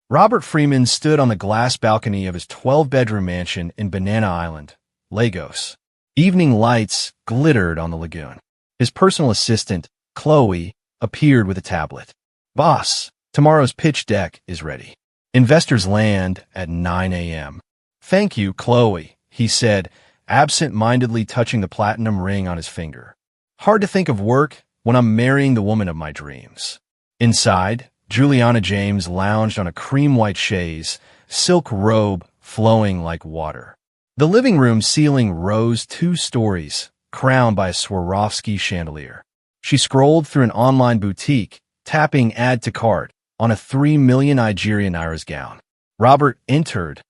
Robert Freeman stood on the glass balcony of his 12-bedroom mansion in Banana Island, Lagos. Evening lights glittered on the lagoon. His personal assistant, Chloe, appeared with a tablet. "Boss, tomorrow's pitch deck is ready. Investors land at 9 a.m. "Thank you, Chloe," he said, absent-mindedly touching the platinum ring on his finger. "Hard to think of work when I'm marrying the woman of my dreams." Inside, Juliana James lounged on a cream-white chaise, silk robe flowing like water. The living room ceiling rose 2 stories, crowned by a Swarovski chandelier. She scrolled through an online boutique, tapping add to cart on a 3 million Nigerian Naira's gown. Robert entered,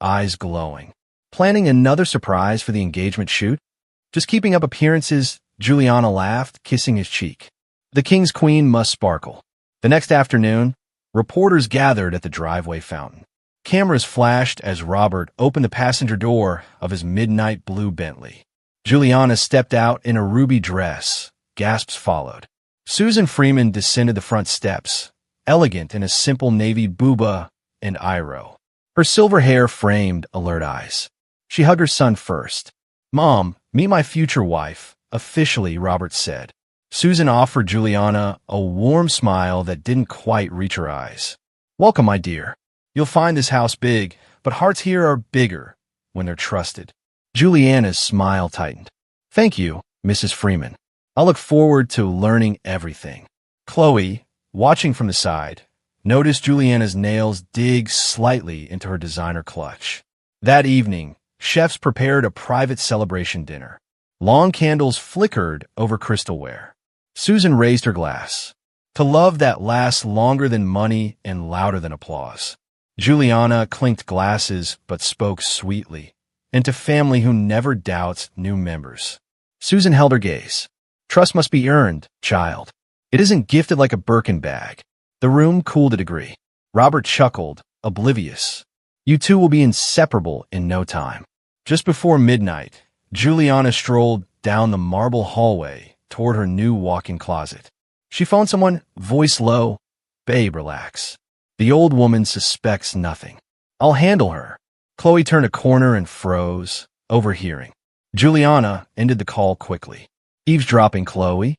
eyes glowing. "Planning another surprise for the engagement shoot?" "Just keeping up appearances," Juliana laughed, kissing his cheek. "The king's queen must sparkle." The next afternoon, reporters gathered at the driveway fountain. Cameras flashed as Robert opened the passenger door of his midnight blue Bentley. Juliana stepped out in a ruby dress. Gasps followed. Susan Freeman descended the front steps, elegant in a simple navy buba and iro. Her silver hair framed alert eyes. She hugged her son first. "Mom, meet my future wife," officially, Robert said. Susan offered Juliana a warm smile that didn't quite reach her eyes. "Welcome, my dear. You'll find this house big, but hearts here are bigger when they're trusted." Juliana's smile tightened. "Thank you, Mrs. Freeman. I'll look forward to learning everything." Chloe, watching from the side, noticed Juliana's nails dig slightly into her designer clutch. That evening, chefs prepared a private celebration dinner. Long candles flickered over crystalware. Susan raised her glass. "To love that lasts longer than money and louder than applause." Juliana clinked glasses but spoke sweetly, and to family who never doubts new members. Susan held her gaze. "Trust must be earned, child. It isn't gifted like a Birkin bag." The room cooled a degree. Robert chuckled, oblivious. "You two will be inseparable in no time." Just before midnight, Juliana strolled down the marble hallway toward her new walk-in closet. She phoned someone, voice low. "Babe, relax. The old woman suspects nothing. I'll handle her." Chloe turned a corner and froze, overhearing. Juliana ended the call quickly. "Eavesdropping, Chloe?"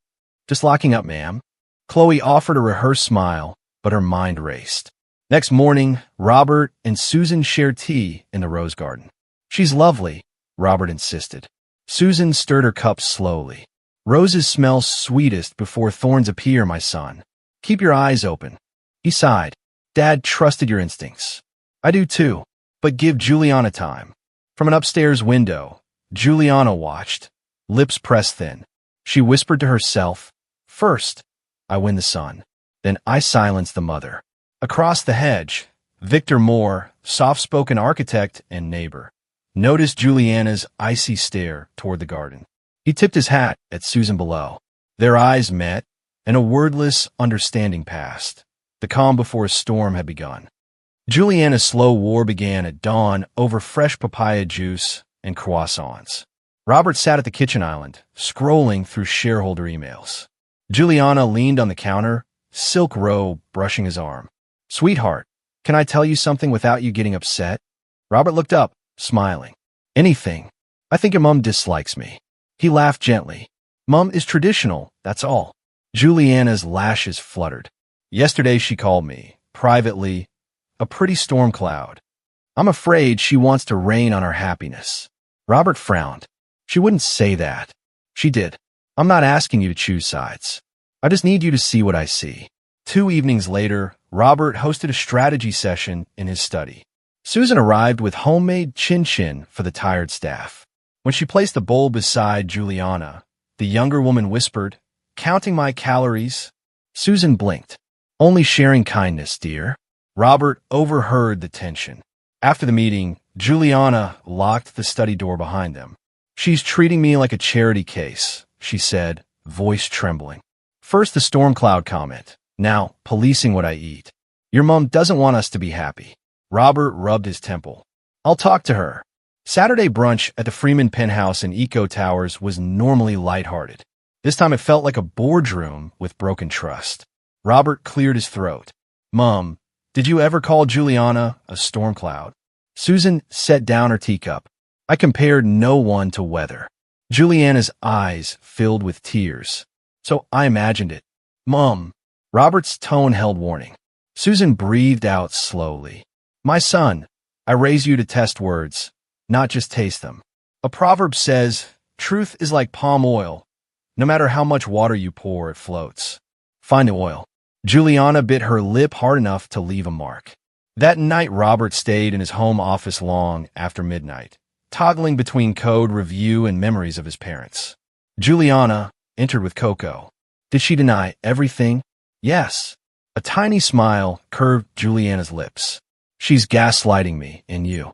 "Just locking up, ma'am." Chloe offered a rehearsed smile, but her mind raced. Next morning, Robert and Susan shared tea in the rose garden. "She's lovely," Robert insisted. Susan stirred her cup slowly. "Roses smell sweetest before thorns appear, my son. Keep your eyes open." He sighed. "Dad trusted your instincts." "I do too, but give Juliana time." From an upstairs window, Juliana watched, lips pressed thin. She whispered to herself, "First, I win the son. Then I silence the mother." Across the hedge, Victor Moore, soft-spoken architect and neighbor, noticed Juliana's icy stare toward the garden. He tipped his hat at Susan below. Their eyes met, and a wordless understanding passed. The calm before a storm had begun. Juliana's slow war began at dawn over fresh papaya juice and croissants. Robert sat at the kitchen island, scrolling through shareholder emails. Juliana leaned on the counter, silk robe brushing his arm. "Sweetheart, can I tell you something without you getting upset?" Robert looked up, smiling. "Anything. I think your mom dislikes me." He laughed gently. "Mom is traditional, that's all." Juliana's lashes fluttered. "Yesterday she called me, privately, a pretty storm cloud. I'm afraid she wants to rain on our happiness." Robert frowned. "She wouldn't say that." "She did. I'm not asking you to choose sides. I just need you to see what I see." 2 evenings later, Robert hosted a strategy session in his study. Susan arrived with homemade chin-chin for the tired staff. When she placed the bowl beside Juliana, the younger woman whispered, "Counting my calories." Susan blinked. "Only sharing kindness, dear." Robert overheard the tension. After the meeting, Juliana locked the study door behind them. "She's treating me like a charity case," she said, voice trembling. "First the storm cloud comment, now policing what I eat. Your mom doesn't want us to be happy." Robert rubbed his temple. "I'll talk to her." Saturday brunch at the Freeman Penthouse in Eco Towers was normally lighthearted. This time it felt like a boardroom with broken trust. Robert cleared his throat. "Mom, Did you ever call Juliana a storm cloud? Susan set down her teacup. I compared no one to weather. Juliana's eyes filled with tears. So I imagined it. Mom. Robert's tone held warning. Susan breathed out slowly. My son, I raise you to test words, not just taste them. A proverb says, truth is like palm oil. No matter how much water you pour, it floats. Find the oil. Juliana bit her lip hard enough to leave a mark. That night, Robert stayed in his home office long after midnight, toggling between code review and memories of his parents. Juliana entered with cocoa. Did she deny everything? Yes. A tiny smile curved Juliana's lips. She's gaslighting me and you.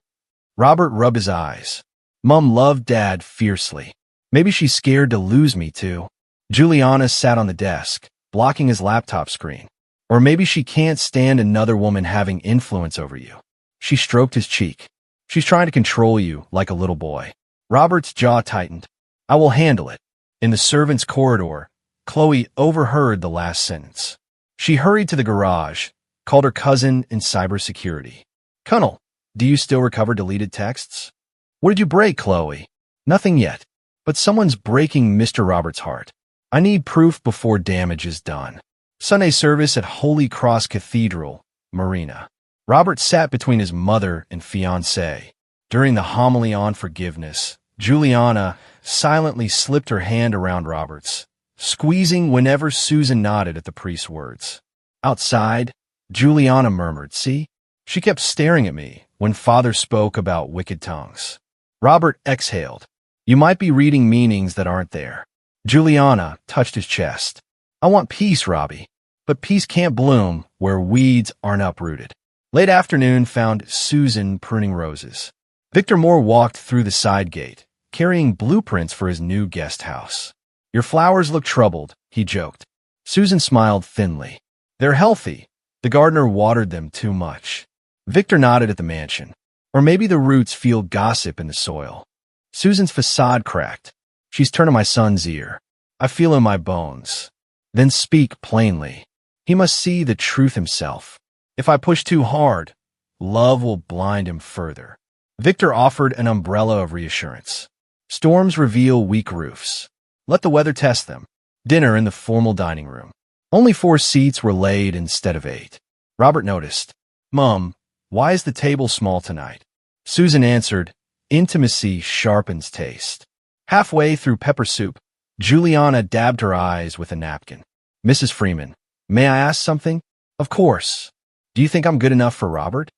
Robert rubbed his eyes. Mom loved Dad fiercely. Maybe she's scared to lose me too. Juliana sat on the desk, blocking his laptop screen. Or maybe she can't stand another woman having influence over you. She stroked his cheek. She's trying to control you like a little boy. Robert's jaw tightened. I will handle it. In the servants' corridor, Chloe overheard the last sentence. She hurried to the garage, called her cousin in cybersecurity. Colonel, do you still recover deleted texts? What did you break, Chloe? Nothing yet, but someone's breaking Mr. Roberts' heart. I need proof before damage is done. Sunday service at Holy Cross Cathedral, Marina. Robert sat between his mother and fiancé. During the homily on forgiveness, Juliana silently slipped her hand around Robert's, squeezing whenever Susan nodded at the priest's words. Outside, Juliana murmured, see? She kept staring at me when Father spoke about wicked tongues. Robert exhaled. You might be reading meanings that aren't there. Juliana touched his chest. I want peace, Robbie. But peace can't bloom where weeds aren't uprooted. Late afternoon found Susan pruning roses. Victor Moore walked through the side gate, carrying blueprints for his new guest house. Your flowers look troubled, he joked. Susan smiled thinly. They're healthy. The gardener watered them too much. Victor nodded at the mansion. Or maybe the roots feel gossip in the soil. Susan's facade cracked. She's turning my son's ear. I feel in my bones. Then speak plainly. He must see the truth himself. If I push too hard, love will blind him further. Victor offered an umbrella of reassurance. Storms reveal weak roofs. Let the weather test them. Dinner in the formal dining room. Only 4 seats were laid instead of 8. Robert noticed. Mom, why is the table small tonight? Susan answered, intimacy sharpens taste. Halfway through pepper soup, Juliana dabbed her eyes with a napkin. Mrs. Freeman, may I ask something? Of course. Do you think I'm good enough for Robert?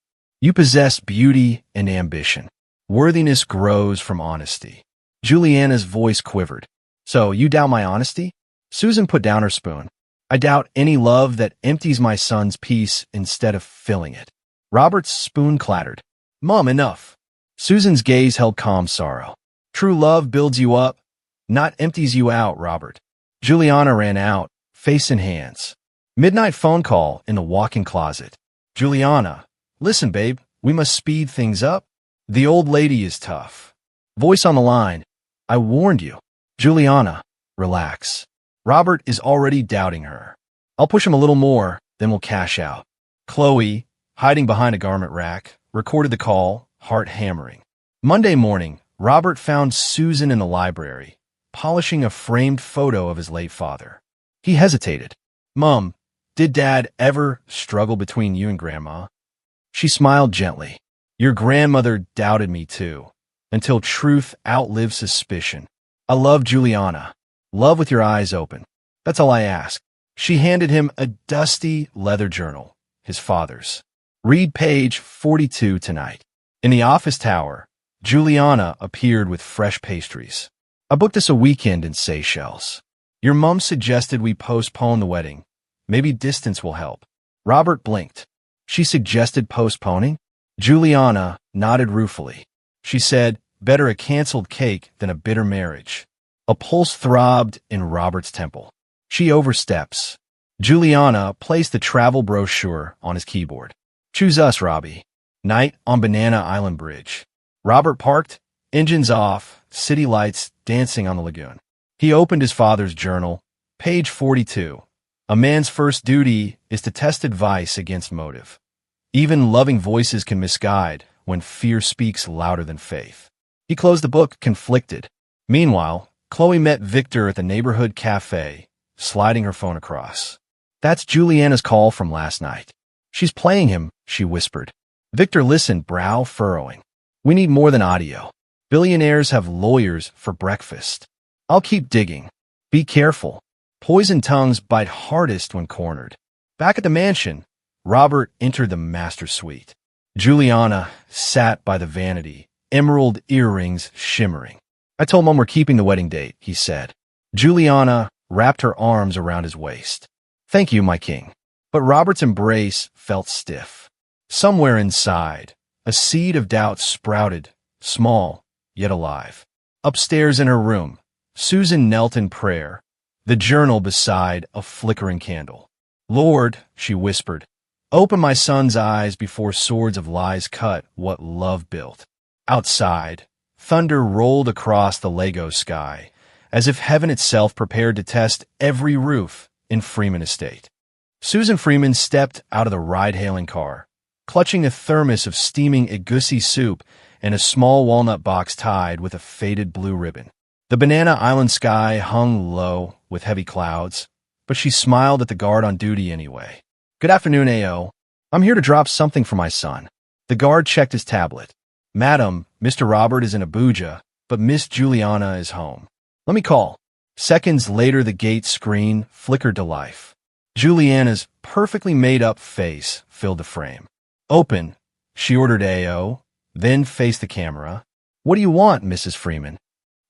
You possess beauty and ambition. Worthiness grows from honesty. Juliana's voice quivered. So you doubt my honesty? Susan put down her spoon. I doubt any love that empties my son's peace instead of filling it. Robert's spoon clattered. Mom, enough. Susan's gaze held calm sorrow. True love builds you up, not empties you out, Robert. Juliana ran out, face in hands. Midnight phone call in the walk-in closet. Juliana, listen, babe, we must speed things up. The old lady is tough. Voice on the line. I warned you. Juliana, relax. Robert is already doubting her. I'll push him a little more, then we'll cash out. Chloe, hiding behind a garment rack, recorded the call, heart hammering. Monday morning, Robert found Susan in the library, polishing a framed photo of his late father. He hesitated. Mom, did Dad ever struggle between you and Grandma? She smiled gently. Your grandmother doubted me too, until truth outlived suspicion. I love Juliana. Love with your eyes open. That's all I ask. She handed him a dusty leather journal, his father's. Read page 42 tonight. In the office tower, Juliana appeared with fresh pastries. I booked us a weekend in Seychelles. Your mom suggested we postpone the wedding. Maybe distance will help. Robert blinked. She suggested postponing? Juliana nodded ruefully. She said, better a canceled cake than a bitter marriage. A pulse throbbed in Robert's temple. She oversteps. Juliana placed the travel brochure on his keyboard. Choose us, Robbie. Night on Banana Island Bridge. Robert parked, engines off, city lights dancing on the lagoon. He opened his father's journal. Page 42. A man's first duty is to test advice against motive. Even loving voices can misguide when fear speaks louder than faith. He closed the book, conflicted. Meanwhile, Chloe met Victor at the neighborhood cafe, sliding her phone across. That's Juliana's call from last night. She's playing him, she whispered. Victor listened, brow furrowing. We need more than audio. Billionaires have lawyers for breakfast. I'll keep digging. Be careful. Poisoned tongues bite hardest when cornered. Back at the mansion, Robert entered the master suite. Juliana sat by the vanity, emerald earrings shimmering. I told Mom we're keeping the wedding date, he said. Juliana wrapped her arms around his waist. Thank you, my king. But Robert's embrace felt stiff. Somewhere inside, a seed of doubt sprouted, small, yet alive. Upstairs in her room, Susan knelt in prayer, the journal beside a flickering candle. Lord, she whispered, open my son's eyes before swords of lies cut what love built. Outside, thunder rolled across the Lego sky, as if heaven itself prepared to test every roof in Freeman Estate. Susan Freeman stepped out of the ride-hailing car, clutching a thermos of steaming egusi soup and a small walnut box tied with a faded blue ribbon. The Banana Island sky hung low with heavy clouds, but she smiled at the guard on duty anyway. Good afternoon, AO. I'm here to drop something for my son. The guard checked his tablet. Madam, Mr. Robert is in Abuja, but Miss Juliana is home. Let me call. Seconds later, the gate screen flickered to life. Juliana's perfectly made-up face filled the frame. Open, she ordered AO, then faced the camera. What do you want, Mrs. Freeman?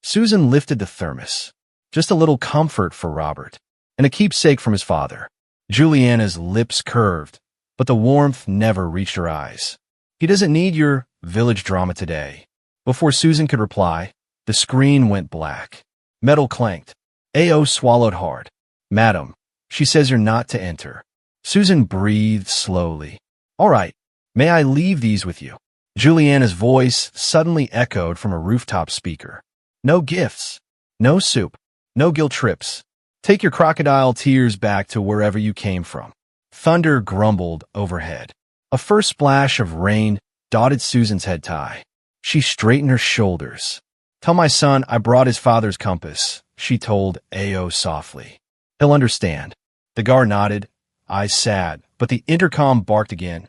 Susan lifted the thermos. Just a little comfort for Robert, and a keepsake from his father. Juliana's lips curved, but the warmth never reached her eyes. He doesn't need your village drama today. Before Susan could reply, the screen went black. Metal clanked. AO swallowed hard. Madam, she says you're not to enter. Susan breathed slowly. All right, may I leave these with you? Juliana's voice suddenly echoed from a rooftop speaker. No gifts, no soup, no guilt trips. Take your crocodile tears back to wherever you came from. Thunder grumbled overhead. A first splash of rain dotted Susan's head tie. She straightened her shoulders. Tell my son I brought his father's compass, she told AO softly. He'll understand. The guard nodded, eyes sad, but the intercom barked again.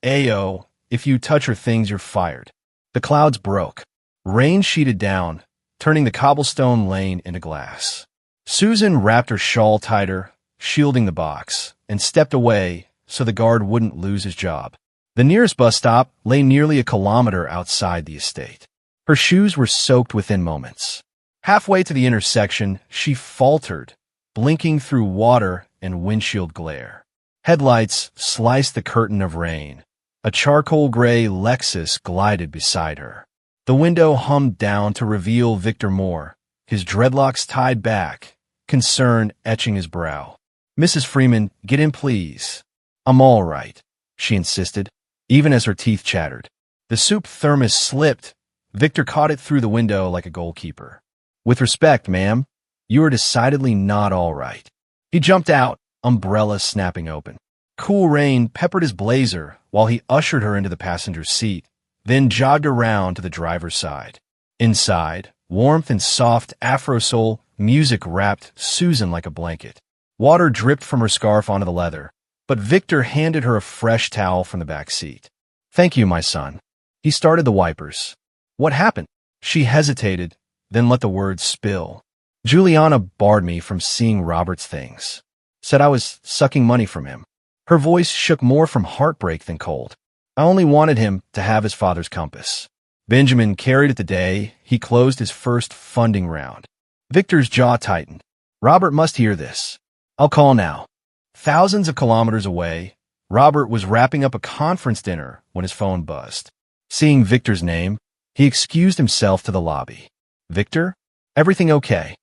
AO, if you touch her things, you're fired. The clouds broke. Rain sheeted down, turning the cobblestone lane into glass. Susan wrapped her shawl tighter, shielding the box, and stepped away so the guard wouldn't lose his job. The nearest bus stop lay nearly a kilometer outside the estate. Her shoes were soaked within moments. Halfway to the intersection, she faltered, blinking through water and windshield glare. Headlights sliced the curtain of rain. A charcoal gray Lexus glided beside her. The window hummed down to reveal Victor Moore, his dreadlocks tied back, concern etching his brow. Mrs. Freeman, get in, please. I'm all right, she insisted, even as her teeth chattered. The soup thermos slipped. Victor caught it through the window like a goalkeeper. With respect, ma'am, you are decidedly not all right. He jumped out, umbrella snapping open. Cool rain peppered his blazer while he ushered her into the passenger seat, then jogged around to the driver's side. Inside, warmth and soft Afro-soul music wrapped Susan like a blanket. Water dripped from her scarf onto the leather, but Victor handed her a fresh towel from the back seat. Thank you, my son. He started the wipers. What happened? She hesitated, then let the words spill. Juliana barred me from seeing Robert's things. Said I was sucking money from him. Her voice shook more from heartbreak than cold. I only wanted him to have his father's compass. Benjamin carried it the day he closed his first funding round. Victor's jaw tightened. Robert must hear this. I'll call now. Thousands of kilometers away, Robert was wrapping up a conference dinner when his phone buzzed. Seeing Victor's name, he excused himself to the lobby. Victor? Everything okay?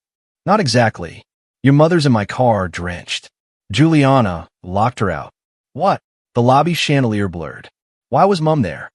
Not exactly. Your mother's in my car, drenched. Juliana locked her out. What? The lobby chandelier blurred. Why was Mum there?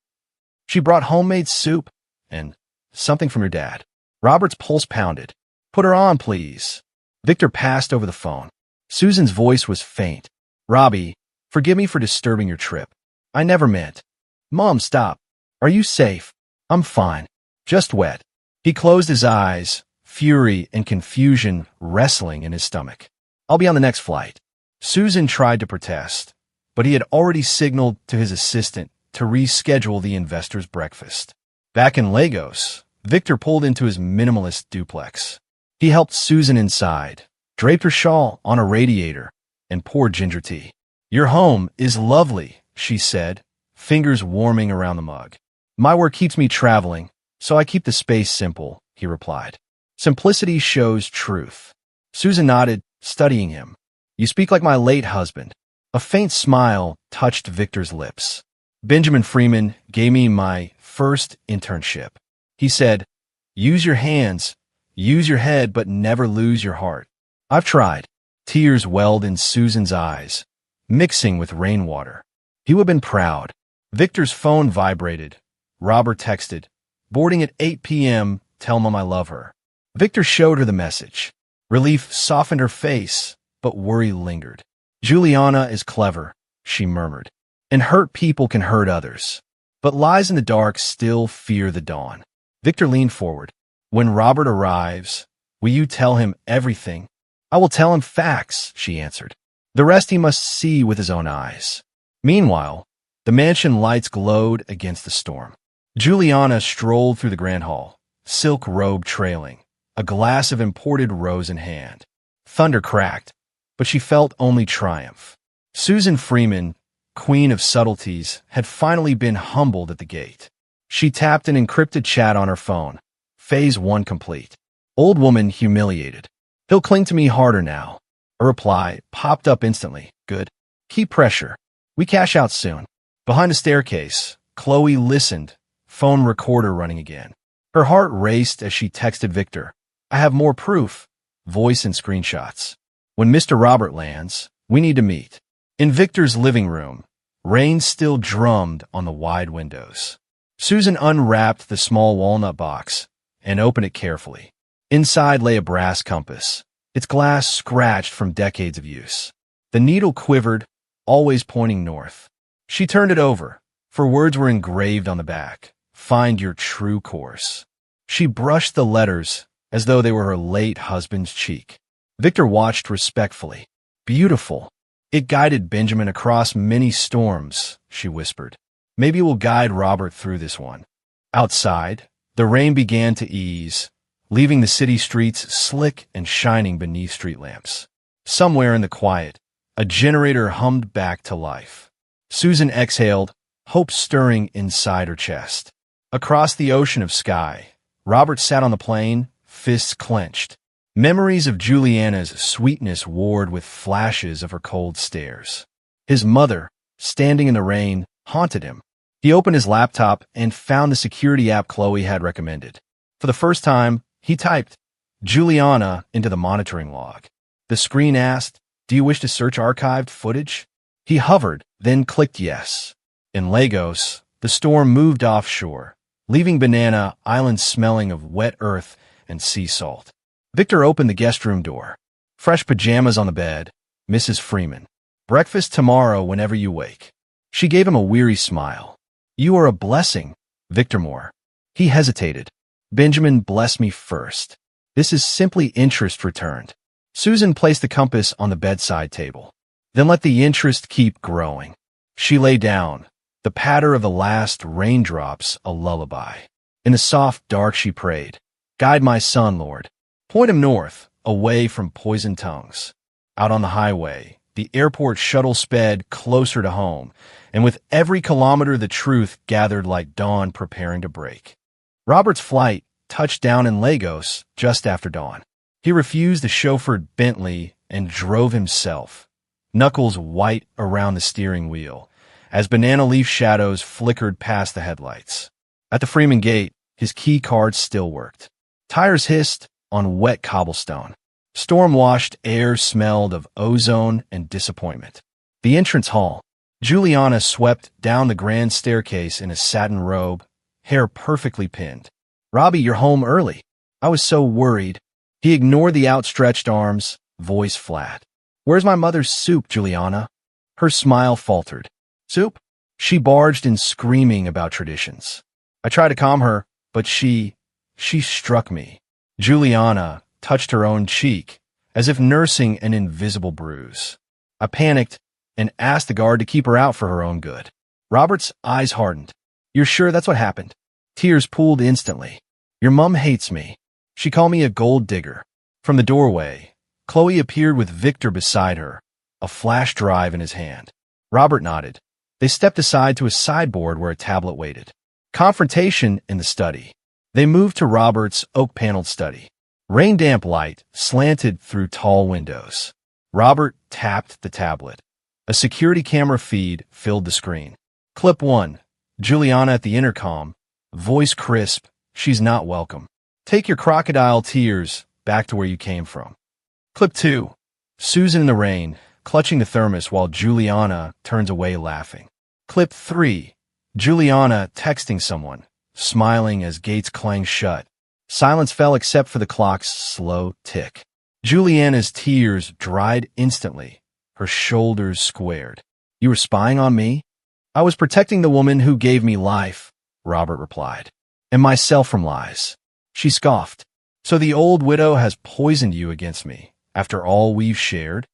She brought homemade soup and something from your dad. Robert's pulse pounded. Put her on, please. Victor passed over the phone. Susan's voice was faint. Robbie, forgive me for disturbing your trip. I never meant. Mom, stop. Are you safe? I'm fine. Just wet. He closed his eyes, fury and confusion wrestling in his stomach. I'll be on the next flight. Susan tried to protest, but he had already signaled to his assistant to reschedule the investor's breakfast. Back in Lagos, Victor pulled into his minimalist duplex. He helped Susan inside, draped her shawl on a radiator, and poured ginger tea. Your home is lovely, she said, fingers warming around the mug. My work keeps me traveling, so I keep the space simple, he replied. Simplicity shows truth. Susan nodded, studying him. You speak like my late husband. A faint smile touched Victor's lips. Benjamin Freeman gave me my first internship. He said, use your hands, use your head, but never lose your heart. I've tried. Tears welled in Susan's eyes, mixing with rainwater. He would have been proud. Victor's phone vibrated. Robert texted, boarding at 8 p.m., tell Mom I love her. Victor showed her the message. Relief softened her face, but worry lingered. Juliana is clever, she murmured, and hurt people can hurt others. But lies in the dark still fear the dawn. Victor leaned forward. When Robert arrives, will you tell him everything? I will tell him facts, she answered. The rest he must see with his own eyes. Meanwhile, the mansion lights glowed against the storm. Juliana strolled through the grand hall, silk robe trailing, a glass of imported rose in hand. Thunder cracked, but she felt only triumph. Susan Freeman, queen of subtleties, had finally been humbled at the gate. She tapped an encrypted chat on her phone. Phase 1 complete. Old woman humiliated. He'll cling to me harder now. A reply popped up instantly. Good. Keep pressure. We cash out soon. Behind the staircase, Chloe listened, phone recorder running again. Her heart raced as she texted Victor. I have more proof. Voice and screenshots. When Mr. Robert lands, we need to meet. In Victor's living room, rain still drummed on the wide windows. Susan unwrapped the small walnut box and opened it carefully. Inside lay a brass compass, its glass scratched from decades of use. The needle quivered, always pointing north. She turned it over, for words were engraved on the back. Find your true course. She brushed the letters as though they were her late husband's cheek. Victor watched respectfully. Beautiful. It guided Benjamin across many storms, she whispered. Maybe it will guide Robert through this one. Outside, the rain began to ease, leaving the city streets slick and shining beneath street lamps. Somewhere in the quiet, a generator hummed back to life. Susan exhaled, hope stirring inside her chest. Across the ocean of sky, Robert sat on the plane, fists clenched. Memories of Juliana's sweetness warred with flashes of her cold stares. His mother, standing in the rain, haunted him. He opened his laptop and found the security app Chloe had recommended. For the first time, he typed Juliana into the monitoring log. The screen asked, do you wish to search archived footage? He hovered, then clicked yes. In Lagos, the storm moved offshore, leaving Banana Island smelling of wet earth and sea salt. Victor opened the guest room door. Fresh pajamas on the bed, Mrs. Freeman. Breakfast tomorrow whenever you wake. She gave him a weary smile. You are a blessing, Victor Moore. He hesitated. Benjamin, bless me first. This is simply interest returned. Susan placed the compass on the bedside table. Then let the interest keep growing. She lay down, the patter of the last raindrops a lullaby. In the soft dark she prayed, guide my son, Lord. Point him north, away from poisoned tongues. Out on the highway, the airport shuttle sped closer to home, and with every kilometer the truth gathered like dawn preparing to break. Robert's flight touched down in Lagos just after dawn. He refused the chauffeured Bentley and drove himself, knuckles white around the steering wheel, as banana leaf shadows flickered past the headlights. At the Freeman gate, his key card still worked. Tires hissed on wet cobblestone. Storm-washed air smelled of ozone and disappointment. The entrance hall. Juliana swept down the grand staircase in a satin robe, hair perfectly pinned. Robbie, you're home early. I was so worried. He ignored the outstretched arms, voice flat. Where's my mother's soup, Juliana? Her smile faltered. Soup? She barged in screaming about traditions. I tried to calm her, but she struck me. Juliana touched her own cheek, as if nursing an invisible bruise. I panicked and asked the guard to keep her out for her own good. Robert's eyes hardened. You're sure that's what happened? Tears pooled instantly. Your mom hates me. She called me a gold digger. From the doorway, Chloe appeared with Victor beside her, a flash drive in his hand. Robert nodded. They stepped aside to a sideboard where a tablet waited. Confrontation in the study. They moved to Robert's oak-paneled study. Rain-damp light slanted through tall windows. Robert tapped the tablet. A security camera feed filled the screen. Clip 1. Juliana at the intercom. Voice crisp. She's not welcome. Take your crocodile tears back to where you came from. Clip 2. Susan in the rain, clutching the thermos while Juliana turns away laughing. Clip 3. Juliana texting someone, smiling as gates clang shut. Silence fell except for the clock's slow tick. Juliana's tears dried instantly, her shoulders squared. You were spying on me? I was protecting the woman who gave me life, Robert replied, and myself from lies. She scoffed. So the old widow has poisoned you against me, after all we've shared?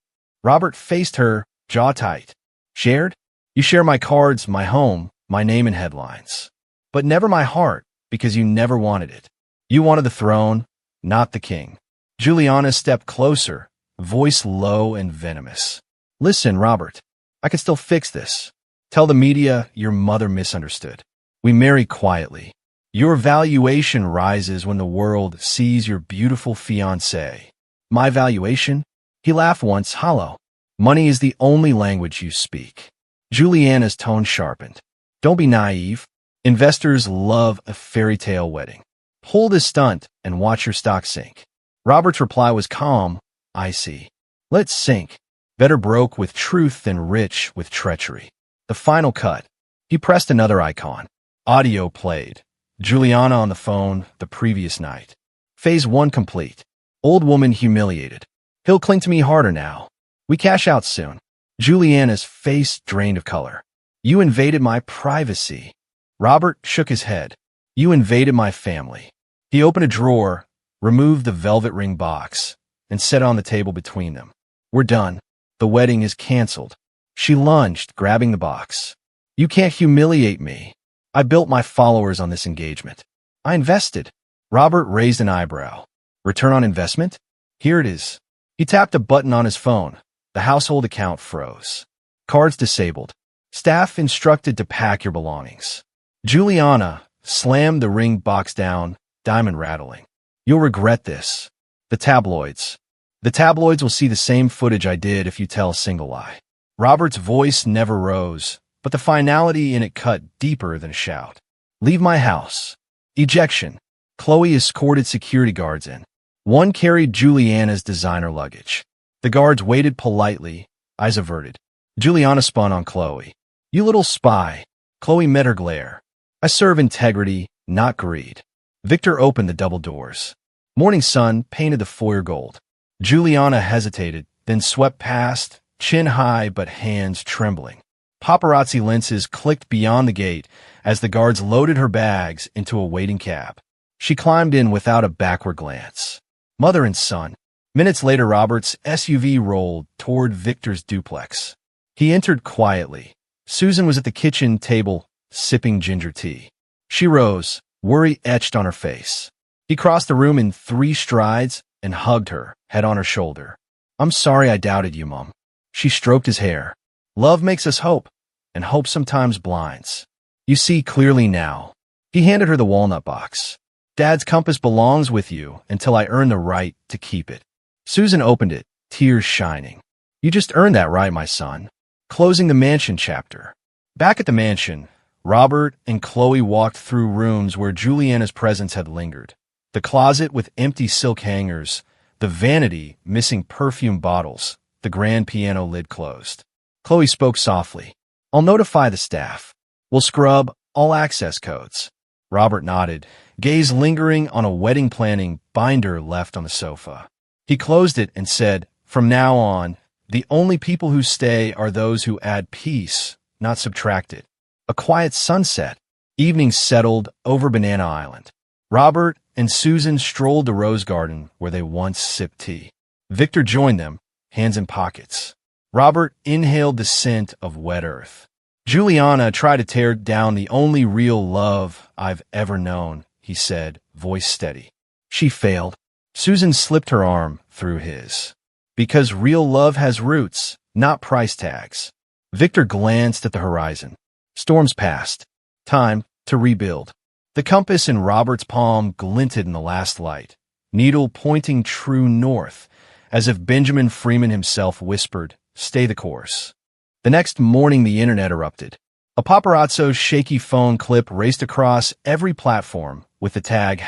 Robert faced her, jaw tight. Shared? You share my cards, my home, my name and headlines. But never my heart, because you never wanted it. You wanted the throne, not the king. Juliana stepped closer, voice low and venomous. Listen, Robert, I can still fix this. Tell the media your mother misunderstood. We marry quietly. Your valuation rises when the world sees your beautiful fiancé. My valuation? He laughed once, hollow. Money is the only language you speak. Juliana's tone sharpened. Don't be naive. Investors love a fairy tale wedding. Pull this stunt and watch your stock sink. Robert's reply was calm. I see. Let's sink. Better broke with truth than rich with treachery. The final cut. He pressed another icon. Audio played. Juliana on the phone the previous night. Phase 1 complete. Old woman humiliated. He'll cling to me harder now. We cash out soon. Juliana's face drained of color. You invaded my privacy. Robert shook his head. You invaded my family. He opened a drawer, removed the velvet ring box, and set it on the table between them. We're done. The wedding is canceled. She lunged, grabbing the box. You can't humiliate me. I built my followers on this engagement. I invested. Robert raised an eyebrow. Return on investment? Here it is. He tapped a button on his phone. The household account froze. Cards disabled. Staff instructed to pack your belongings. Juliana slammed the ring box down, diamond rattling. You'll regret this. The tabloids. The tabloids will see the same footage I did if you tell a single lie. Robert's voice never rose, but the finality in it cut deeper than a shout. Leave my house. Ejection. Chloe escorted security guards in. One carried Juliana's designer luggage. The guards waited politely, eyes averted. Juliana spun on Chloe. You little spy. Chloe met her glare. I serve integrity, not greed. Victor opened the double doors. Morning sun painted the foyer gold. Juliana hesitated, then swept past, chin high but hands trembling. Paparazzi lenses clicked beyond the gate as the guards loaded her bags into a waiting cab. She climbed in without a backward glance. Mother and son. Minutes later, Robert's SUV rolled toward Victor's duplex. He entered quietly. Susan was at the kitchen table, sipping ginger tea. She rose, worry etched on her face. He crossed the room in 3 strides and hugged her, head on her shoulder. I'm sorry I doubted you, Mom. She stroked his hair. Love makes us hope, and hope sometimes blinds. You see clearly now. He handed her the walnut box. Dad's compass belongs with you until I earn the right to keep it. Susan opened it, tears shining. You just earned that right, my son. Closing the mansion chapter. Back at the mansion, Robert and Chloe walked through rooms where Juliana's presence had lingered. The closet with empty silk hangers, the vanity missing perfume bottles, the grand piano lid closed. Chloe spoke softly. I'll notify the staff. We'll scrub all access codes. Robert nodded, gaze lingering on a wedding planning binder left on the sofa. He closed it and said, from now on, the only people who stay are those who add peace, not subtract it. A quiet sunset. Evening settled over Banana Island. Robert and Susan strolled the rose garden where they once sipped tea. Victor joined them, hands in pockets. Robert inhaled the scent of wet earth. Juliana tried to tear down the only real love I've ever known, he said, voice steady. She failed. Susan slipped her arm through his. Because real love has roots, not price tags. Victor glanced at the horizon. Storms passed. Time to rebuild. The compass in Robert's palm glinted in the last light, needle pointing true north, as if Benjamin Freeman himself whispered, "Stay the course." The next morning the internet erupted. A paparazzo's shaky phone clip raced across every platform with the tag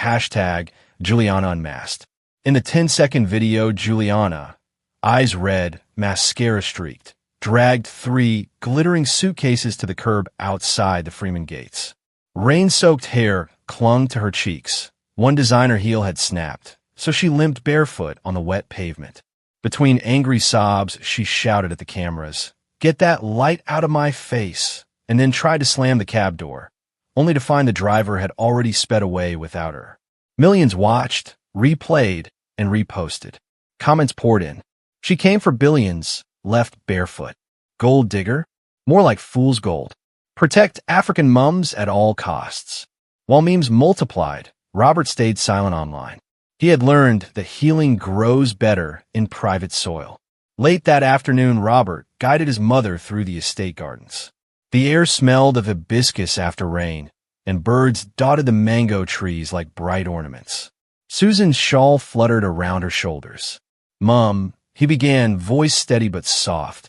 #Juliana Unmasked. In the 10-second video, Juliana, eyes red, mascara streaked, dragged 3 glittering suitcases to the curb outside the Freeman gates. Rain-soaked hair clung to her cheeks. One designer heel had snapped, so she limped barefoot on the wet pavement. Between angry sobs, she shouted at the cameras, "Get that light out of my face," and then tried to slam the cab door, only to find the driver had already sped away without her. Millions watched, replayed, and reposted. Comments poured in. She came for billions, left barefoot. Gold digger? More like fool's gold. Protect African mums at all costs. While memes multiplied, Robert stayed silent online. He had learned that healing grows better in private soil. Late that afternoon, Robert guided his mother through the estate gardens. The air smelled of hibiscus after rain, and birds dotted the mango trees like bright ornaments. Susan's shawl fluttered around her shoulders. "Mum," he began, voice steady but soft,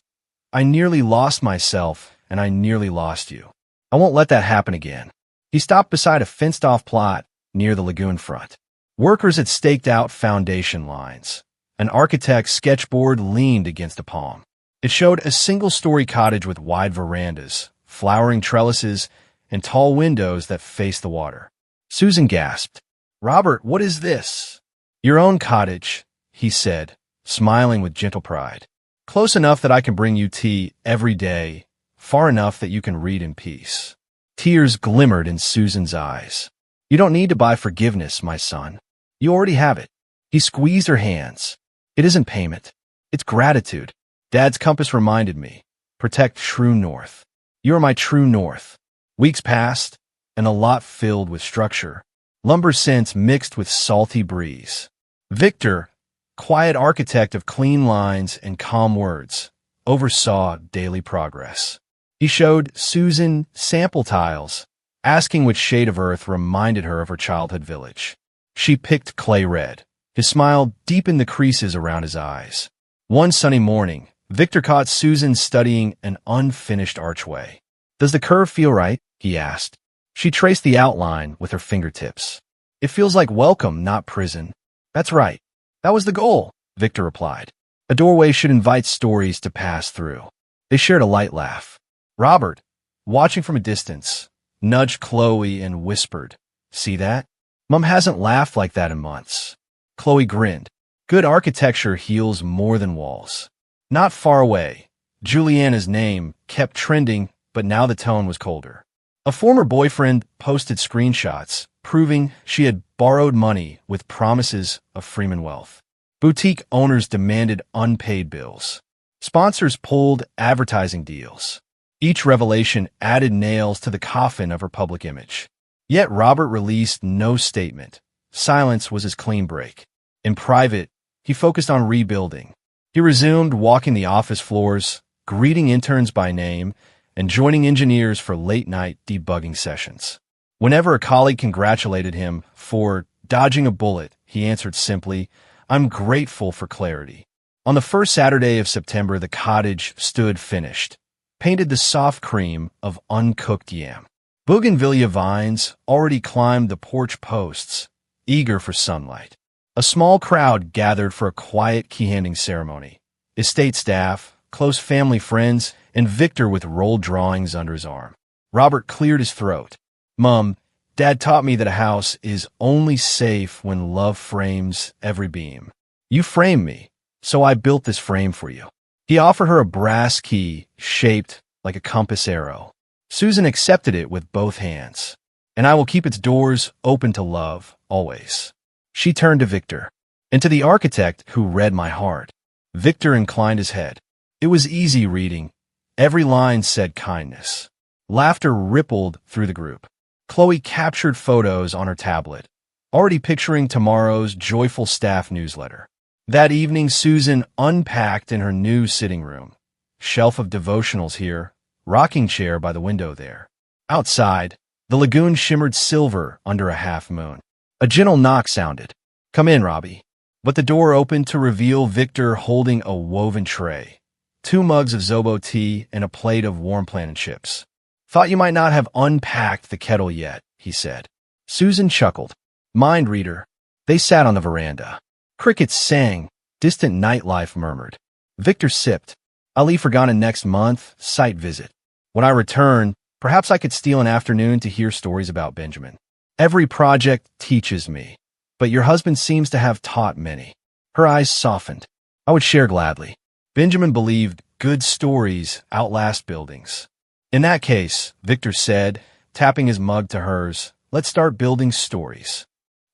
"I nearly lost myself, and I nearly lost you. I won't let that happen again." He stopped beside a fenced-off plot near the lagoon front. Workers had staked out foundation lines. An architect's sketchboard leaned against a palm. It showed a single-story cottage with wide verandas, flowering trellises, and tall windows that faced the water. Susan gasped. "Robert, what is this?" "Your own cottage," he said, smiling with gentle pride. "Close enough that I can bring you tea every day, far enough that you can read in peace." Tears glimmered in Susan's eyes. "You don't need to buy forgiveness, my son. You already have it." He squeezed her hands. "It isn't payment. It's gratitude. Dad's compass reminded me. Protect true north. You are my true north." Weeks passed, and a lot filled with structure. Lumber scents mixed with salty breeze. Victor, quiet architect of clean lines and calm words, oversaw daily progress. He showed Susan sample tiles, asking which shade of earth reminded her of her childhood village. She picked clay red. His smile deepened the creases around his eyes. One sunny morning, Victor caught Susan studying an unfinished archway. "Does the curve feel right?" he asked. She traced the outline with her fingertips. "It feels like welcome, not prison." "That's right. That was the goal," Victor replied. "A doorway should invite stories to pass through." They shared a light laugh. Robert, watching from a distance, nudged Chloe and whispered, "See that? Mom hasn't laughed like that in months." Chloe grinned. Good architecture heals more than walls. Not far away, Juliana's name kept trending, but now the tone was colder. A former boyfriend posted screenshots proving she had borrowed money with promises of Freeman wealth. Boutique owners demanded unpaid bills. Sponsors pulled advertising deals. Each revelation added nails to the coffin of her public image. Yet Robert released no statement. Silence was his clean break. In private, he focused on rebuilding. He resumed walking the office floors, greeting interns by name, and joining engineers for late-night debugging sessions. Whenever a colleague congratulated him for dodging a bullet, he answered simply, "I'm grateful for clarity." On the first Saturday of September, the cottage stood finished, painted the soft cream of uncooked yam. Bougainvillea vines already climbed the porch posts, eager for sunlight. A small crowd gathered for a quiet key-handing ceremony. Estate staff, close family friends, and Victor with rolled drawings under his arm. Robert cleared his throat. "Mum, Dad taught me that a house is only safe when love frames every beam. You framed me, so I built this frame for you." He offered her a brass key shaped like a compass arrow. Susan accepted it with both hands. And I will keep its doors open to love, always. She turned to Victor, and to the architect who read my heart. Victor inclined his head. It was easy reading. Every line said kindness. Laughter rippled through the group. Chloe captured photos on her tablet, already picturing tomorrow's joyful staff newsletter. That evening, Susan unpacked in her new sitting room. Shelf of devotionals here, rocking chair by the window there. Outside, the lagoon shimmered silver under a half moon. A gentle knock sounded. "Come in, Robbie." But the door opened to reveal Victor holding a woven tray, 2 mugs of Zobo tea, and a plate of warm plantain chips. "Thought you might not have unpacked the kettle yet," he said. Susan chuckled. "Mind reader." They sat on the veranda. Crickets sang. Distant nightlife murmured. Victor sipped. "I'll leave for Ghana next month, site visit. When I return, perhaps I could steal an afternoon to hear stories about Benjamin. Every project teaches me, but your husband seems to have taught many." Her eyes softened. "I would share gladly." Benjamin believed good stories outlast buildings. "In that case," Victor said, tapping his mug to hers, "let's start building stories."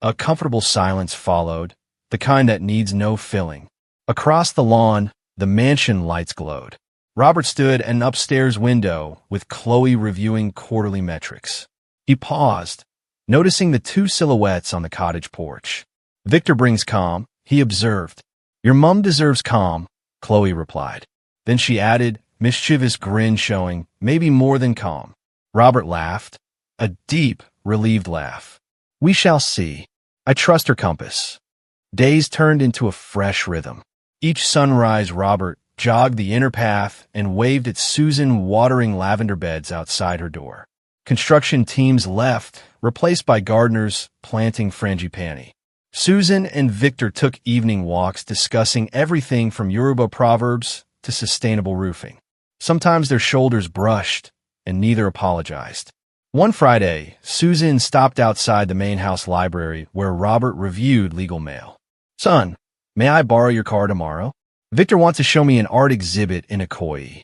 A comfortable silence followed, the kind that needs no filling. Across the lawn, the mansion lights glowed. Robert stood at an upstairs window with Chloe reviewing quarterly metrics. He paused, noticing the 2 silhouettes on the cottage porch. "Victor brings calm," he observed. "Your mum deserves calm," Chloe replied. Then she added, mischievous grin showing, "maybe more than calm." Robert laughed, a deep, relieved laugh. "We shall see. I trust her compass." Days turned into a fresh rhythm. Each sunrise, Robert jogged the inner path and waved at Susan watering lavender beds outside her door. Construction teams left, replaced by gardeners planting frangipani. Susan and Victor took evening walks discussing everything from Yoruba proverbs to sustainable roofing. Sometimes their shoulders brushed, and neither apologized. One Friday, Susan stopped outside the main house library where Robert reviewed legal mail. "Son, may I borrow your car tomorrow? Victor wants to show me an art exhibit in Ikoyi."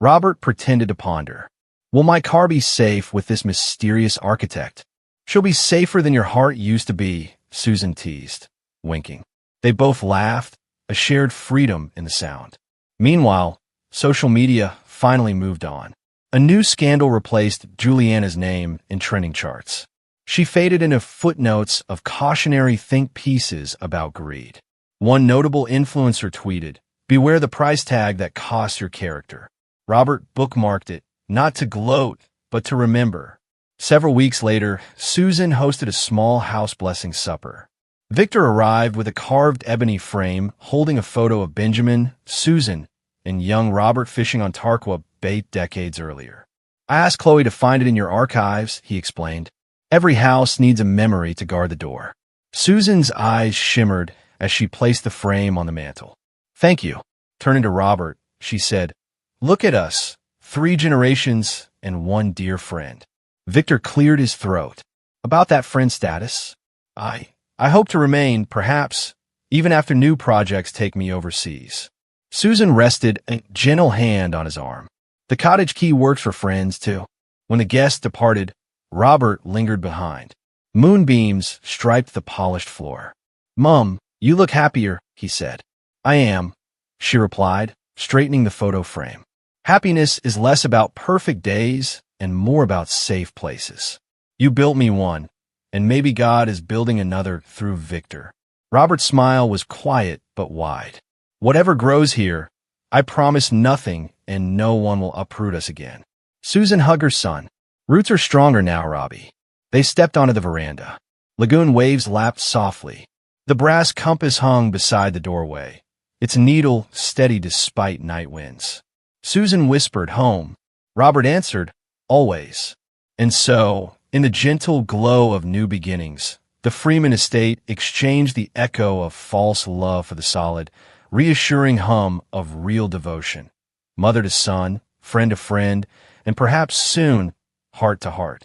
Robert pretended to ponder. "Will my car be safe with this mysterious architect?" "She'll be safer than your heart used to be," Susan teased, winking. They both laughed, a shared freedom in the sound. Meanwhile, social media finally moved on. A new scandal replaced Juliana's name in trending charts. She faded into footnotes of cautionary think pieces about greed. One notable influencer tweeted, "Beware the price tag that costs your character." Robert bookmarked it, not to gloat, but to remember. Several weeks later, Susan hosted a small house blessing supper. Victor arrived with a carved ebony frame holding a photo of Benjamin, Susan, and young Robert fishing on Tarqua bait decades earlier. "I asked Chloe to find it in your archives," he explained. "Every house needs a memory to guard the door." Susan's eyes shimmered as she placed the frame on the mantel. "Thank you." Turning to Robert, she said, "Look at us, 3 generations and one dear friend." Victor cleared his throat. "About that friend status? I hope to remain, perhaps, even after new projects take me overseas." Susan rested a gentle hand on his arm. "The cottage key works for friends, too." When the guests departed, Robert lingered behind. Moonbeams striped the polished floor. "Mum, you look happier," he said. "I am," she replied, straightening the photo frame. "Happiness is less about perfect days and more about safe places. You built me one, and maybe God is building another through Victor." Robert's smile was quiet but wide. "Whatever grows here, I promise nothing and no one will uproot us again." Susan hugged her son. "Roots are stronger now, Robbie." They stepped onto the veranda. Lagoon waves lapped softly. The brass compass hung beside the doorway, its needle steady despite night winds. Susan whispered, "Home." Robert answered, "Always." And so, in the gentle glow of new beginnings, the Freeman estate exchanged the echo of false love for the solid, reassuring hum of real devotion. Mother to son, friend to friend, and perhaps soon, heart to heart.